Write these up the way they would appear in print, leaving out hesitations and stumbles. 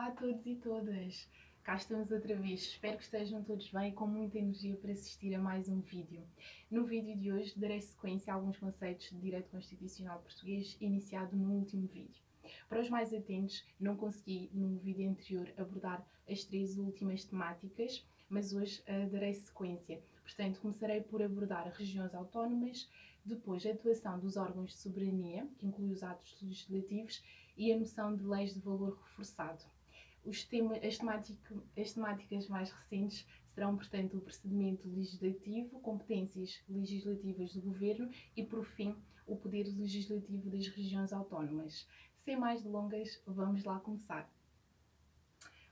Olá a todos e todas! Cá estamos outra vez, espero que estejam todos bem e com muita energia para assistir a mais um vídeo. No vídeo de hoje darei sequência a alguns conceitos de Direito Constitucional Português iniciado no último vídeo. Para os mais atentos, não consegui no vídeo anterior abordar as três últimas temáticas, mas hoje darei sequência. Portanto, começarei por abordar regiões autónomas, depois a atuação dos órgãos de soberania, que inclui os atos legislativos, e a noção de leis de valor reforçado. As temáticas mais recentes serão, portanto, o procedimento legislativo, competências legislativas do Governo e, por fim, o poder legislativo das regiões autónomas. Sem mais delongas, vamos lá começar.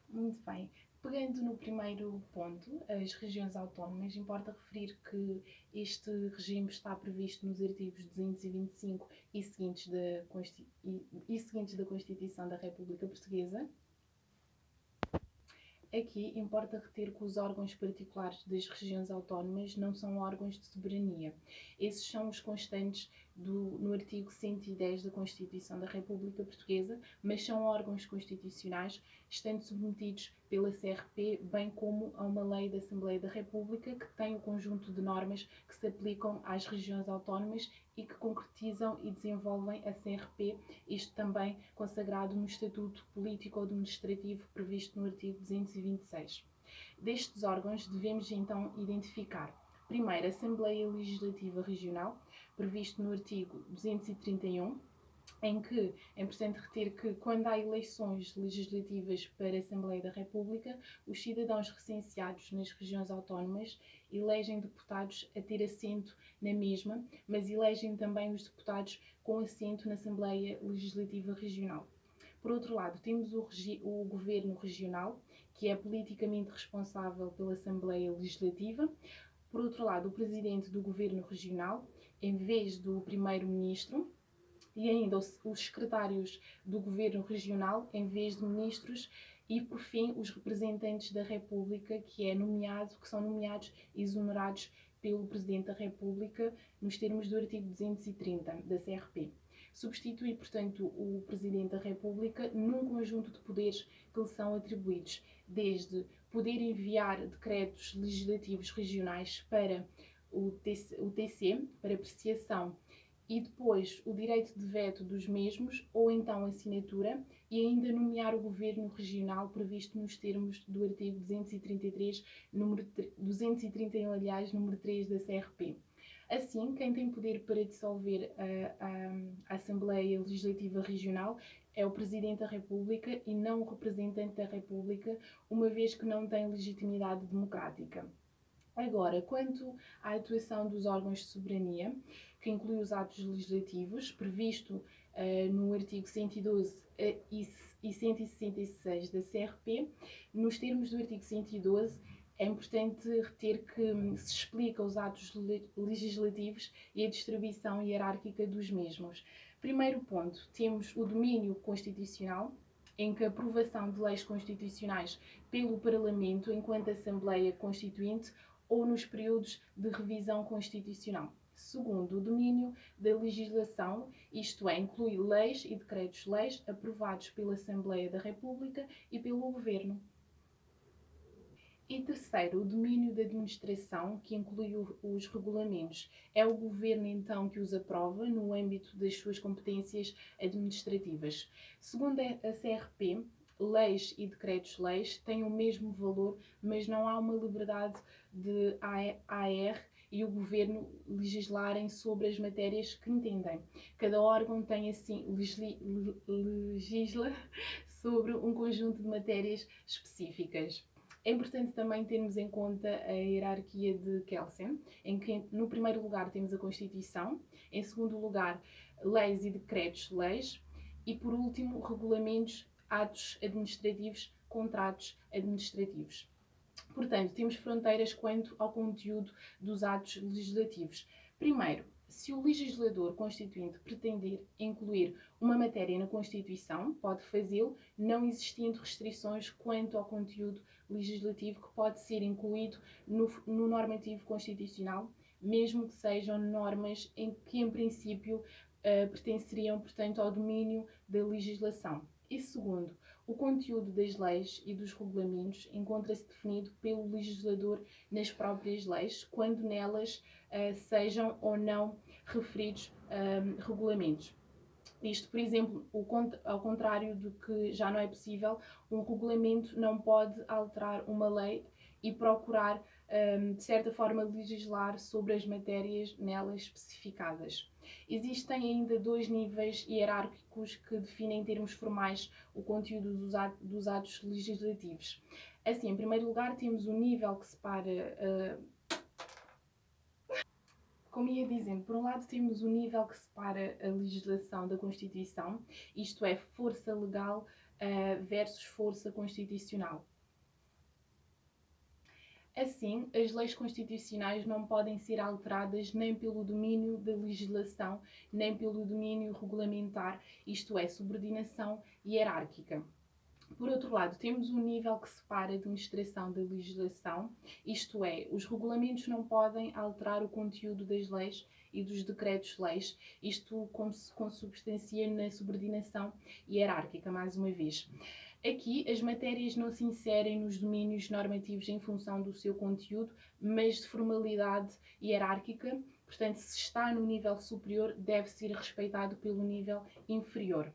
Muito bem. Pegando no primeiro ponto, as regiões autónomas, importa referir que este regime está previsto nos artigos 225 e seguintes da Constituição da República Portuguesa. Aqui importa reter que os órgãos particulares das regiões autónomas não são órgãos de soberania. Esses são os constantes no artigo 110 da Constituição da República Portuguesa, mas são órgãos constitucionais, estando submetidos pela CRP, bem como a uma lei da Assembleia da República que tem o conjunto de normas que se aplicam às regiões autónomas e que concretizam e desenvolvem a CRP, isto também consagrado no Estatuto Político-Administrativo previsto no artigo 226. Destes órgãos devemos então identificar, primeiro, a Assembleia Legislativa Regional, previsto no artigo 231, em que é importante reter que, quando há eleições legislativas para a Assembleia da República, os cidadãos recenseados nas regiões autónomas elegem deputados a ter assento na mesma, mas elegem também os deputados com assento na Assembleia Legislativa Regional. Por outro lado, temos o Governo Regional, que é politicamente responsável pela Assembleia Legislativa. Por outro lado, o Presidente do Governo Regional, em vez do Primeiro-Ministro, e ainda os secretários do Governo Regional, em vez de ministros, e, por fim, os representantes da República, que são nomeados e exonerados pelo Presidente da República, nos termos do artigo 230 da CRP. Substitui, portanto, o Presidente da República num conjunto de poderes que lhe são atribuídos, desde poder enviar decretos legislativos regionais para o TC, para apreciação, e depois o direito de veto dos mesmos, ou então assinatura, e ainda nomear o Governo Regional previsto nos termos do artigo 231, aliás, número 3 da CRP. Assim, quem tem poder para dissolver a Assembleia Legislativa Regional é o Presidente da República e não o representante da República, uma vez que não tem legitimidade democrática. Agora, quanto à atuação dos órgãos de soberania, que inclui os atos legislativos, previsto no artigo 112 e 166 da CRP, nos termos do artigo 112, é importante reter que se explica os atos legislativos e a distribuição hierárquica dos mesmos. Primeiro ponto, temos o domínio constitucional, em que a aprovação de leis constitucionais pelo Parlamento enquanto Assembleia Constituinte ou nos períodos de revisão constitucional. Segundo, o domínio da legislação, isto é, inclui leis e decretos-leis aprovados pela Assembleia da República e pelo Governo. E terceiro, o domínio da administração, que inclui os regulamentos. É o Governo, então, que os aprova no âmbito das suas competências administrativas. Segundo a CRP, leis e decretos-leis têm o mesmo valor, mas não há uma liberdade de AR e o Governo legislarem sobre as matérias que entendem. Cada órgão tem, assim, legisla sobre um conjunto de matérias específicas. É importante também termos em conta a hierarquia de Kelsen, em que no primeiro lugar temos a Constituição, em segundo lugar leis e decretos-leis e por último regulamentos, atos administrativos, contratos administrativos. Portanto, temos fronteiras quanto ao conteúdo dos atos legislativos. Primeiro, se o legislador constituinte pretender incluir uma matéria na Constituição, pode fazê-lo, não existindo restrições quanto ao conteúdo legislativo que pode ser incluído no normativo constitucional, mesmo que sejam normas que, em princípio, pertenceriam, portanto, ao domínio da legislação. E segundo, O conteúdo das leis e dos regulamentos encontra-se definido pelo legislador nas próprias leis, quando nelas sejam ou não referidos regulamentos. Isto, por exemplo, ao contrário do que já não é possível, um regulamento não pode alterar uma lei e procurar, de certa forma, legislar sobre as matérias nelas especificadas. Existem ainda dois níveis hierárquicos que definem em termos formais o conteúdo dos atos legislativos. Assim, em primeiro lugar, temos o nível que separa como ia dizendo, por um lado temos o nível que separa a legislação da Constituição, isto é, força legal versus força constitucional. Assim, as leis constitucionais não podem ser alteradas nem pelo domínio da legislação, nem pelo domínio regulamentar, isto é, subordinação hierárquica. Por outro lado, temos um nível que separa a administração da legislação, isto é, os regulamentos não podem alterar o conteúdo das leis e dos decretos-leis, isto consubstancia na subordinação hierárquica, mais uma vez. Aqui, as matérias não se inserem nos domínios normativos em função do seu conteúdo, mas de formalidade hierárquica. Portanto, se está no nível superior, deve ser respeitado pelo nível inferior.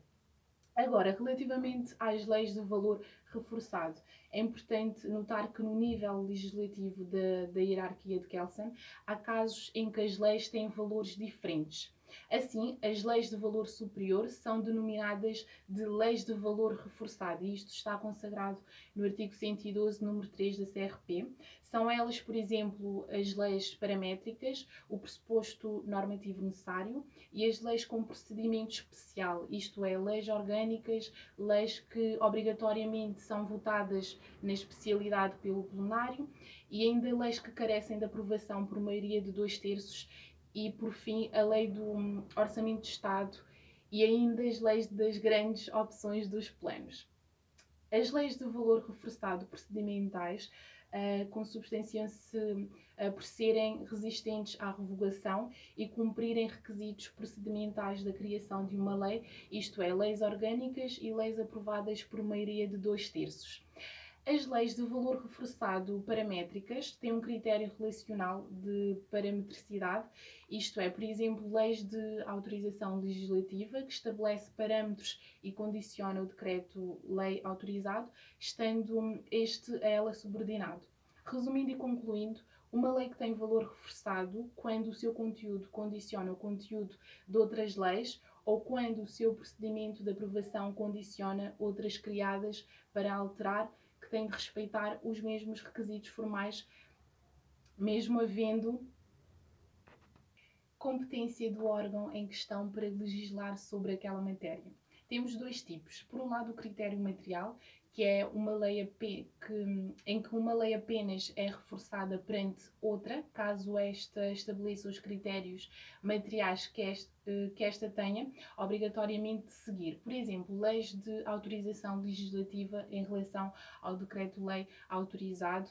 Agora, relativamente às leis de valor reforçado, é importante notar que no nível legislativo da hierarquia de Kelsen, há casos em que as leis têm valores diferentes. Assim, as leis de valor superior são denominadas de leis de valor reforçado, e isto está consagrado no artigo 112, número 3 da CRP. São elas, por exemplo, as leis paramétricas, o pressuposto normativo necessário e as leis com procedimento especial, isto é, leis orgânicas, leis que obrigatoriamente são votadas na especialidade pelo plenário e ainda leis que carecem de aprovação por maioria de 2/3 e, por fim, a lei do Orçamento de Estado e ainda as leis das grandes opções dos planos. As leis de valor reforçado procedimentais consubstanciam-se por serem resistentes à revogação e cumprirem requisitos procedimentais da criação de uma lei, isto é, leis orgânicas e leis aprovadas por maioria de 2/3. As leis de valor reforçado paramétricas têm um critério relacional de parametricidade, isto é, por exemplo, leis de autorização legislativa que estabelece parâmetros e condiciona o decreto-lei autorizado, estando este a ela subordinado. Resumindo e concluindo, uma lei que tem valor reforçado quando o seu conteúdo condiciona o conteúdo de outras leis ou quando o seu procedimento de aprovação condiciona outras criadas para alterar, que têm de respeitar os mesmos requisitos formais, mesmo havendo competência do órgão em questão para legislar sobre aquela matéria. Temos dois tipos. Por um lado, o critério material, que é uma lei em que uma lei apenas é reforçada perante outra, caso esta estabeleça os critérios materiais que esta tenha, obrigatoriamente de seguir. Por exemplo, leis de autorização legislativa em relação ao decreto-lei autorizado.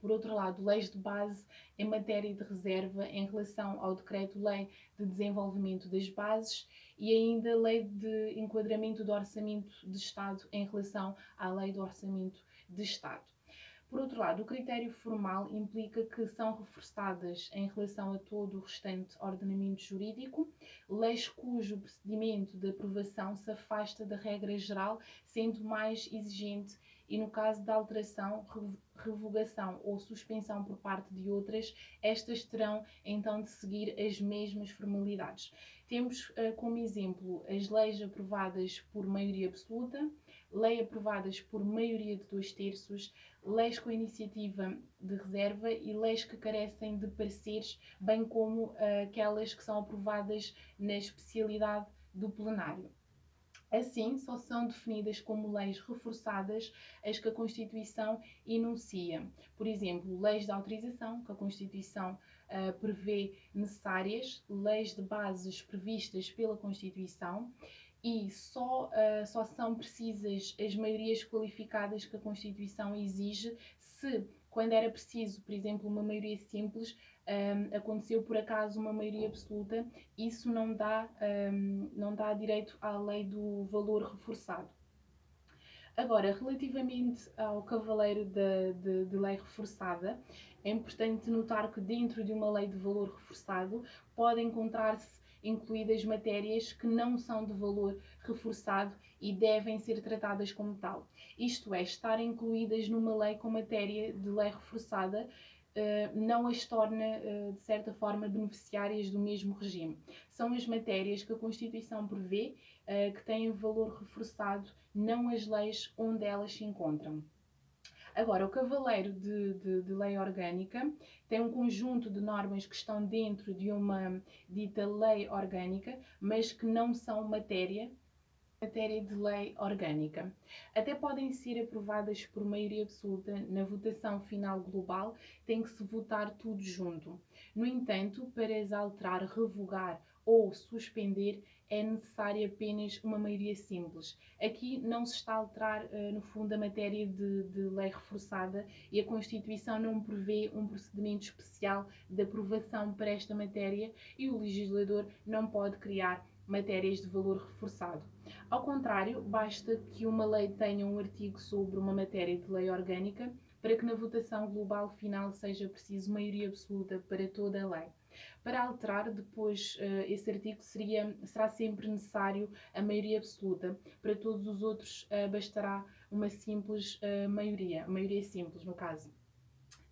Por outro lado, leis de base em matéria de reserva em relação ao Decreto-Lei de Desenvolvimento das Bases e ainda Lei de Enquadramento do Orçamento de Estado em relação à Lei do Orçamento de Estado. Por outro lado, o critério formal implica que são reforçadas, em relação a todo o restante ordenamento jurídico, leis cujo procedimento de aprovação se afasta da regra geral, sendo mais exigente e, no caso da alteração, revogação ou suspensão por parte de outras, estas terão então de seguir as mesmas formalidades. Temos como exemplo as leis aprovadas por maioria absoluta, leis aprovadas por maioria de 2/3, leis com iniciativa de reserva e leis que carecem de pareceres, bem como aquelas que são aprovadas na especialidade do plenário. Assim, só são definidas como leis reforçadas as que a Constituição enuncia. Por exemplo, leis de autorização, que a Constituição prevê necessárias, leis de bases previstas pela Constituição, e só são precisas as maiorias qualificadas que a Constituição exige se, quando era preciso, por exemplo, uma maioria simples, aconteceu por acaso uma maioria absoluta, isso não dá direito à lei do valor reforçado. Agora, relativamente ao cavaleiro de lei reforçada, é importante notar que dentro de uma lei de valor reforçado podem encontrar-se incluídas matérias que não são de valor reforçado e devem ser tratadas como tal. Isto é, estar incluídas numa lei com matéria de lei reforçada não as torna, de certa forma, beneficiárias do mesmo regime. São as matérias que a Constituição prevê que têm valor reforçado, não as leis onde elas se encontram. Agora, o Cavaleiro de Lei Orgânica tem um conjunto de normas que estão dentro de uma dita lei orgânica, mas que não são matéria de lei orgânica. Até podem ser aprovadas por maioria absoluta na votação final global, tem que se votar tudo junto. No entanto, para as alterar, revogar ou suspender, é necessária apenas uma maioria simples. Aqui não se está a alterar, no fundo, a matéria de lei reforçada e a Constituição não prevê um procedimento especial de aprovação para esta matéria e o legislador não pode criar matérias de valor reforçado. Ao contrário, basta que uma lei tenha um artigo sobre uma matéria de lei orgânica para que na votação global final seja preciso maioria absoluta para toda a lei. Para alterar depois esse artigo será sempre necessário a maioria absoluta. Para todos os outros bastará uma simples maioria simples no caso.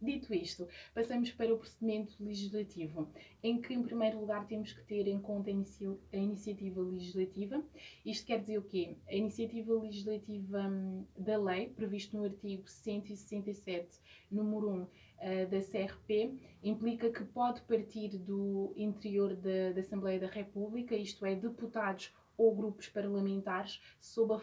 Dito isto, passamos para o procedimento legislativo, em que, em primeiro lugar, temos que ter em conta a iniciativa legislativa. Isto quer dizer o quê? A iniciativa legislativa da lei, previsto no artigo 167, número 1 da CRP, implica que pode partir do interior da Assembleia da República, isto é, deputados ou grupos parlamentares, sob a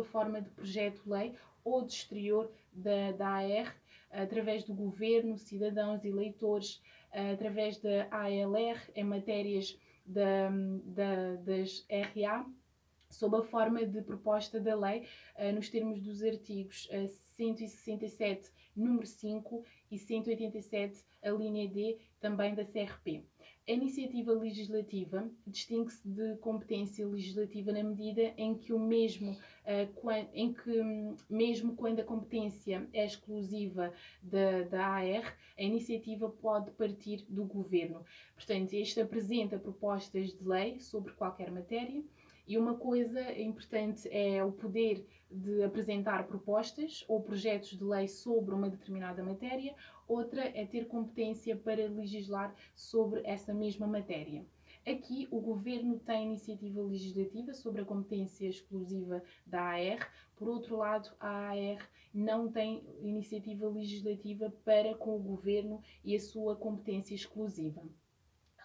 forma de projeto-lei ou de exterior da AR, através do governo, cidadãos, eleitores, através da ALR, em matérias das RA, sob a forma de proposta da lei, nos termos dos artigos 167, número 5 e 187, a linha D, também da CRP. A iniciativa legislativa distingue-se de competência legislativa na medida em que mesmo quando a competência é exclusiva da AR, a iniciativa pode partir do Governo. Portanto, este apresenta propostas de lei sobre qualquer matéria. E uma coisa importante é o poder de apresentar propostas ou projetos de lei sobre uma determinada matéria, outra é ter competência para legislar sobre essa mesma matéria. Aqui, o Governo tem iniciativa legislativa sobre a competência exclusiva da AR, por outro lado, a AR não tem iniciativa legislativa para com o Governo e a sua competência exclusiva.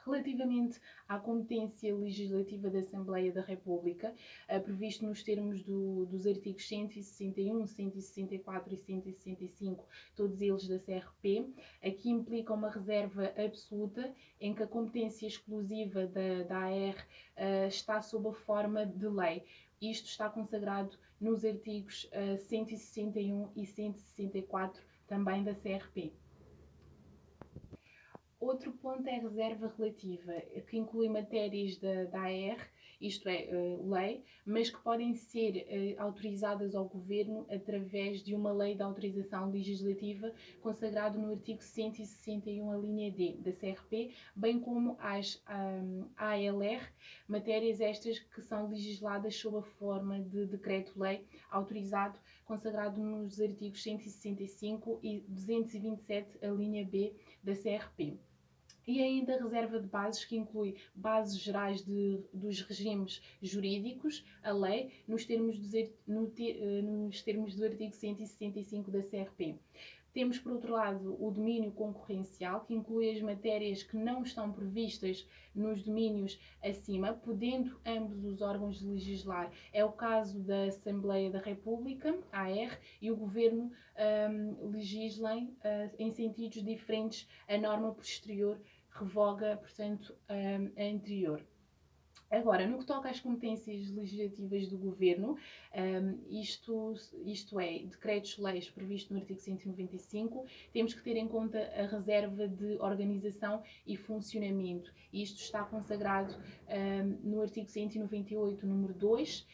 Relativamente à competência legislativa da Assembleia da República, previsto nos termos dos artigos 161, 164 e 165, todos eles da CRP, aqui implica uma reserva absoluta em que a competência exclusiva da AR está sob a forma de lei. Isto está consagrado nos artigos 161 e 164 também da CRP. Outro ponto é a reserva relativa, que inclui matérias da AR, isto é, lei, mas que podem ser autorizadas ao Governo através de uma lei de autorização legislativa consagrado no artigo 161, a linha D da CRP, bem como as ALR, matérias estas que são legisladas sob a forma de decreto-lei autorizado, consagrado nos artigos 165 e 227, a linha B da CRP. E ainda a reserva de bases, que inclui bases gerais dos regimes jurídicos, a lei, nos termos do artigo 165 da CRP. Temos, por outro lado, o domínio concorrencial, que inclui as matérias que não estão previstas nos domínios acima, podendo ambos os órgãos legislar. É o caso da Assembleia da República, AR, e o Governo legislem em sentidos diferentes a norma posterior revoga, portanto, a anterior. Agora, no que toca às competências legislativas do Governo, isto é, decretos-leis previstos no artigo 195, temos que ter em conta a reserva de organização e funcionamento. Isto está consagrado no artigo 198, número 2,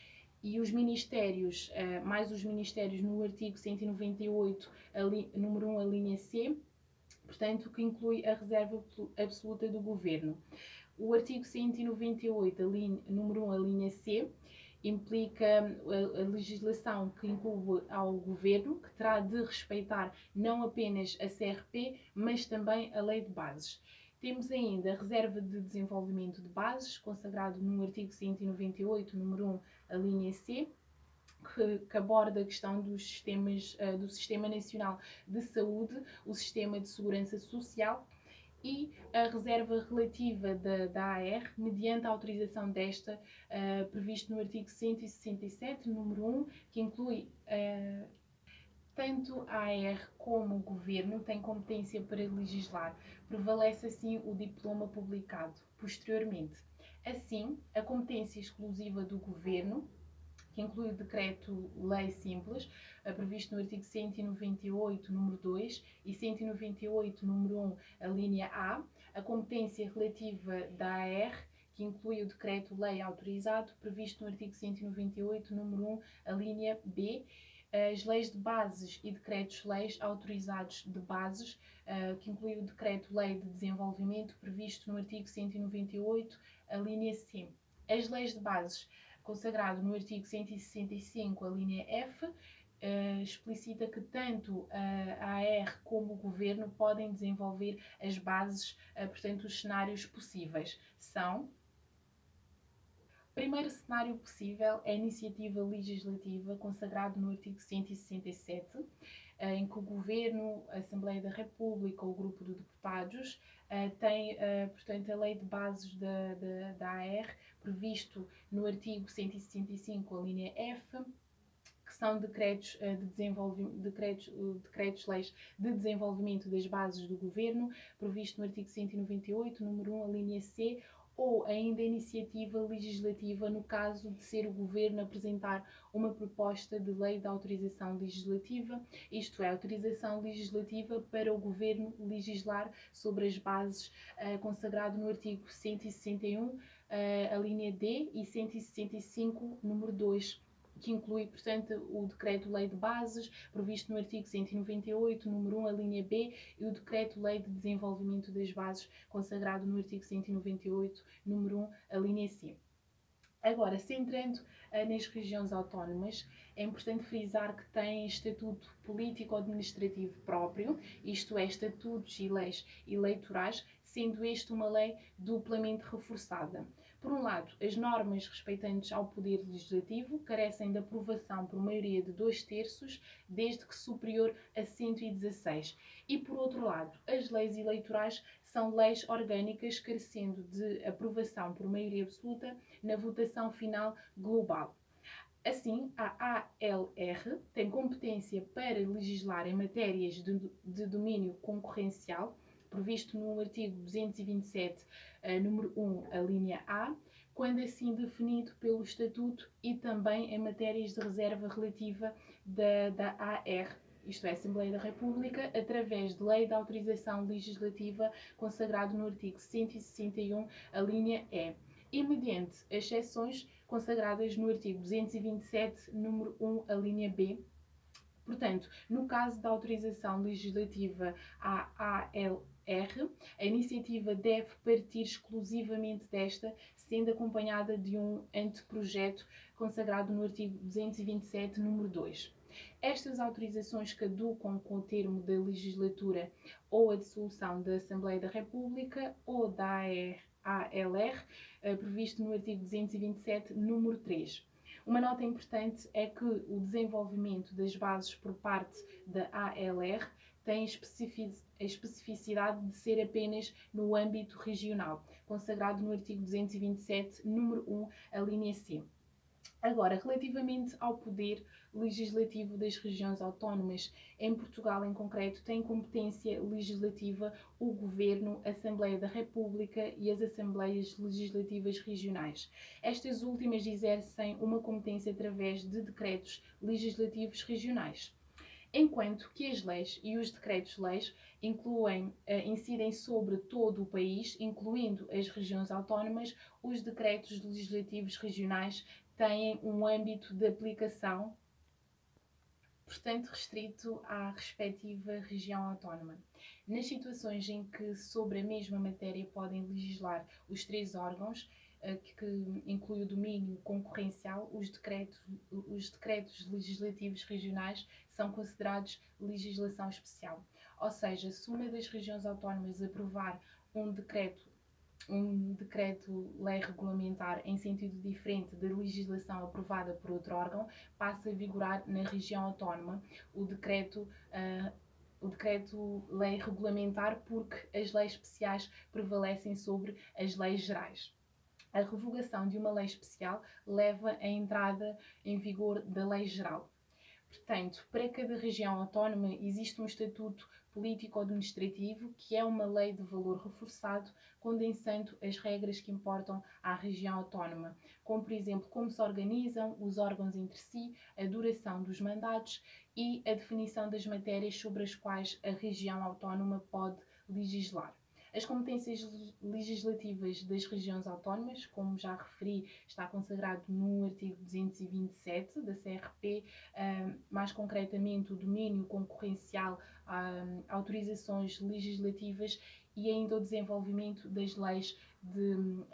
E os ministérios, mais os ministérios no artigo 198, número 1, a linha C, portanto, que inclui a reserva absoluta do Governo. O artigo 198, número 1, a linha C, implica a legislação que incube ao Governo, que terá de respeitar não apenas a CRP, mas também a Lei de Bases. Temos ainda a Reserva de Desenvolvimento de Bases, consagrado no artigo 198, número 1, a linha C, que aborda a questão dos sistemas, do Sistema Nacional de Saúde, o Sistema de Segurança Social e a reserva relativa da AR, mediante a autorização desta, previsto no artigo 167, número 1, que inclui tanto a AR como o Governo têm competência para legislar. Prevalece assim o diploma publicado posteriormente. Assim, a competência exclusiva do Governo, que inclui o Decreto-Lei Simples, previsto no artigo 198, número 2 e 198, número 1, a linha A competência relativa da AR, que inclui o Decreto-Lei autorizado, previsto no artigo 198, número 1, a linha B, as leis de bases e decretos-leis autorizados de bases, que inclui o Decreto-Lei de Desenvolvimento, previsto no artigo 198, a linha C. As leis de bases, consagrado no artigo 165, a linha F, explicita que tanto a AR como o Governo podem desenvolver as bases, portanto, os cenários possíveis são: o primeiro cenário possível é a iniciativa legislativa, consagrado no artigo 167, em que o Governo, a Assembleia da República ou o Grupo de Deputados tem, portanto, a Lei de Bases da AR, previsto no artigo 165, a linha F, que são decretos-leis de desenvolvimento das bases do Governo, previsto no artigo 198, número 1, a linha C, ou ainda a iniciativa legislativa no caso de ser o Governo apresentar uma proposta de lei de autorização legislativa, isto é, autorização legislativa para o Governo legislar sobre as bases, consagrado no artigo 161, a linha D, e 165, número 2, que inclui, portanto, o Decreto-Lei de Bases, previsto no artigo 198, número 1, a linha B, e o Decreto-Lei de Desenvolvimento das Bases, consagrado no artigo 198, número 1, a linha C. Agora, centrando nas regiões autónomas, é importante frisar que têm estatuto político-administrativo próprio, isto é, estatutos e leis eleitorais, sendo este uma lei duplamente reforçada. Por um lado, as normas respeitantes ao Poder Legislativo carecem de aprovação por maioria de 2/3, desde que superior a 116. E, por outro lado, as leis eleitorais são leis orgânicas carecendo de aprovação por maioria absoluta na votação final global. Assim, a ALR tem competência para legislar em matérias de domínio concorrencial, previsto no artigo 227, número 1, a linha A, quando assim definido pelo Estatuto, e também em matérias de reserva relativa da AR, isto é, Assembleia da República, através de lei de autorização legislativa, consagrado no artigo 161, a linha E mediante exceções consagradas no artigo 227, número 1, a linha B. Portanto, no caso da autorização legislativa à ALR, a iniciativa deve partir exclusivamente desta, sendo acompanhada de um anteprojeto consagrado no artigo 227, número 2. Estas autorizações caducam com o termo da legislatura ou a dissolução da Assembleia da República ou da ALR, previsto no artigo 227, número 3. Uma nota importante é que o desenvolvimento das bases por parte da ALR tem a especificidade de ser apenas no âmbito regional, consagrado no artigo 227, número 1, a linha C. Agora, relativamente ao poder legislativo das regiões autónomas, em Portugal em concreto tem competência legislativa o Governo, a Assembleia da República e as Assembleias Legislativas Regionais. Estas últimas exercem uma competência através de decretos legislativos regionais, enquanto que as leis e os decretos-leis incidem sobre todo o país, incluindo as regiões autónomas. Os decretos legislativos regionais têm um âmbito de aplicação, portanto, restrito à respectiva região autónoma. Nas situações em que sobre a mesma matéria podem legislar os três órgãos, que inclui o domínio concorrencial, os decretos legislativos regionais são considerados legislação especial. Ou seja, se uma das regiões autónomas aprovar um decreto-lei regulamentar em sentido diferente da legislação aprovada por outro órgão, passa a vigorar na região autónoma o decreto-lei regulamentar, porque as leis especiais prevalecem sobre as leis gerais. A revogação de uma lei especial leva à entrada em vigor da lei geral. Portanto, para cada região autónoma existe um estatuto político-administrativo, que é uma lei de valor reforçado, condensando as regras que importam à região autónoma, como, por exemplo, como se organizam os órgãos entre si, a duração dos mandatos e a definição das matérias sobre as quais a região autónoma pode legislar. As competências legislativas das regiões autónomas, como já referi, está consagrado no artigo 227 da CRP, mais concretamente o domínio concorrencial, autorizações legislativas e ainda o desenvolvimento das leis de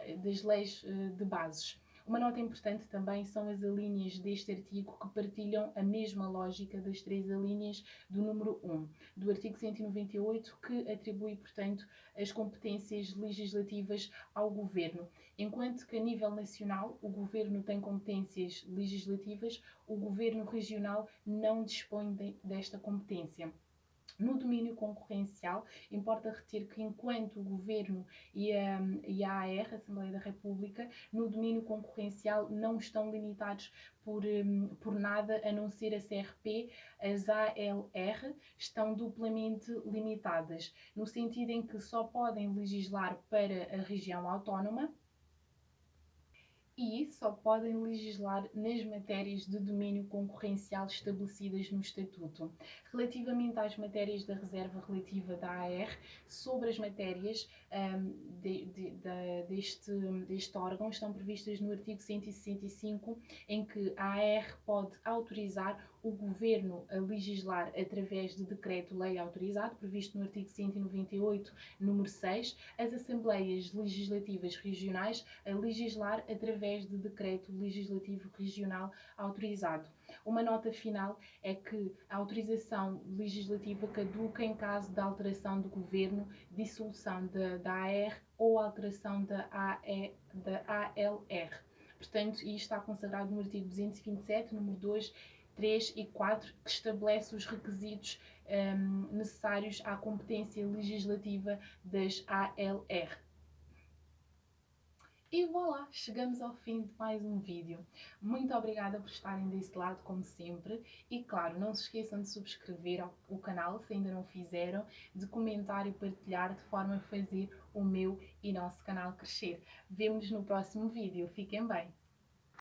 bases. Uma nota importante também são as alíneas deste artigo, que partilham a mesma lógica das três alíneas do número 1 do artigo 198, que atribui, portanto, as competências legislativas ao Governo. Enquanto que a nível nacional o Governo tem competências legislativas, o Governo regional não dispõe desta competência. No domínio concorrencial, importa reter que, enquanto o Governo e a AR, a Assembleia da República, no domínio concorrencial não estão limitados por nada, a não ser a CRP, as ALR estão duplamente limitadas, no sentido em que só podem legislar para a região autónoma e só podem legislar nas matérias de domínio concorrencial estabelecidas no Estatuto. Relativamente às matérias da reserva relativa da AR, sobre as matérias deste órgão estão previstas no artigo 165, em que a AR pode autorizar o Governo a legislar através de decreto-lei autorizado, previsto no artigo 198, número 6, as Assembleias Legislativas Regionais a legislar através de decreto legislativo regional autorizado. Uma nota final é que a autorização legislativa caduca em caso de alteração do Governo, dissolução da AR ou alteração da ALR. Portanto, isto está consagrado no artigo 227, número 2, 3 e 4, que estabelece os requisitos necessários à competência legislativa das ALR. E voilà, chegamos ao fim de mais um vídeo. Muito obrigada por estarem desse lado, como sempre. E claro, não se esqueçam de subscrever o canal, se ainda não fizeram, de comentar e partilhar, de forma a fazer o meu e nosso canal crescer. Vemo-nos no próximo vídeo. Fiquem bem!